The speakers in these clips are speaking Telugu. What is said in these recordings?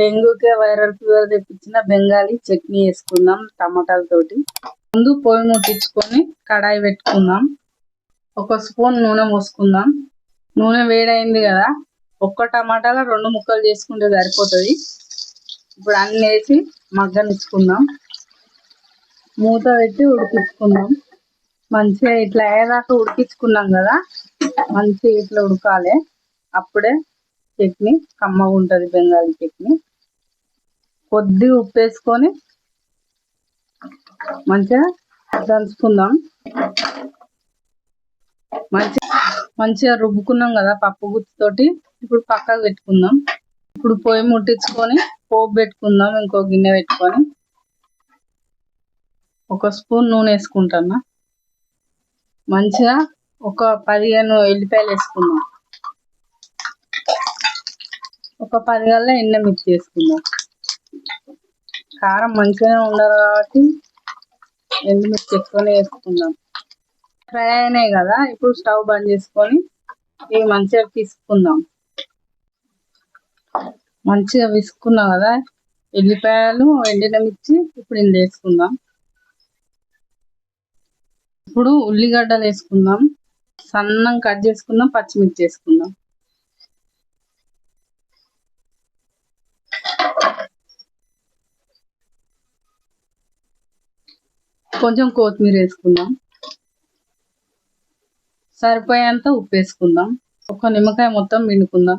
డెంగ్యూకే వైరల్ ఫీవర్ తెప్పించిన బెంగాలీ చట్నీ వేసుకుందాం టమాటాలతోటి. ముందు పొయ్యి ముట్టించుకొని కడాయి పెట్టుకుందాం. ఒక స్పూన్ నూనె పోసుకుందాం. నూనె వేడైంది కదా, ఒక్క టమాటాలో 2 ముక్కలు చేసుకుంటే సరిపోతుంది. ఇప్పుడు అన్ని వేసి మగ్గనిచ్చుకుందాం. మూత పెట్టి ఉడికించుకుందాం. మంచిగా ఇట్లా అయ్యేదాకా ఉడికించుకున్నాం కదా, మంచిగా ఇట్లా ఉడకాలి. అప్పుడే చట్నీ కమ్మగా ఉంటుంది, బెంగాలీ చట్నీ. కొద్దిగా ఉప్పు వేసుకొని మంచిగా దంచుకుందాం. మంచిగా రుబ్బుకున్నాం కదా పప్పు గుత్తితోటి. ఇప్పుడు పక్కకు పెట్టుకుందాం. ఇప్పుడు పొయ్యి ముట్టించుకొని పోపు పెట్టుకుందాం. ఇంకో గిన్నె పెట్టుకొని ఒక స్పూన్ నూనె వేసుకుంటున్నా. మంచిగా ఒక 15 ఎల్లిపాయలు వేసుకుందాం. ఒక 10 గల్ల ఎండుమిర్చి వేసుకుందాం. కారం మంచిగానే ఉండాలి కాబట్టి ఎండుమిర్చి ఎక్కువనే వేసుకుందాం. ఫ్రై అయినాయి కదా, ఇప్పుడు స్టవ్ బంద్ చేసుకొని ఇవి మంచిగా తీసుకుందాం. మంచిగా విసుకున్నాం కదా ఎల్లిపాయలు, ఎండినమిర్చి. ఇప్పుడు ఇందులో వేసుకుందాం. ఇప్పుడు ఉల్లిగడ్డలు వేసుకుందాం. సన్నం కట్ చేసుకుందాం. పచ్చిమిర్చి వేసుకుందాం. కొంచెం కొత్తిమీర వేసుకుందాం. సరిపోయేంత ఉప్పు వేసుకుందాం. ఒక నిమ్మకాయ మొత్తం పిండుకుందాం.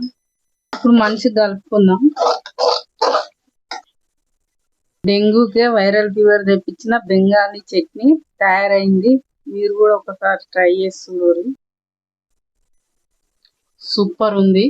ఇప్పుడు మంచిగా కలుపుకుందాం. డెంగ్యూకే వైరల్ ఫీవర్ తెప్పించిన బెంగాలీ చట్నీ తయారైంది. మీరు కూడా ఒకసారి ట్రై చేస్తున్నారు. సూపర్ ఉంది.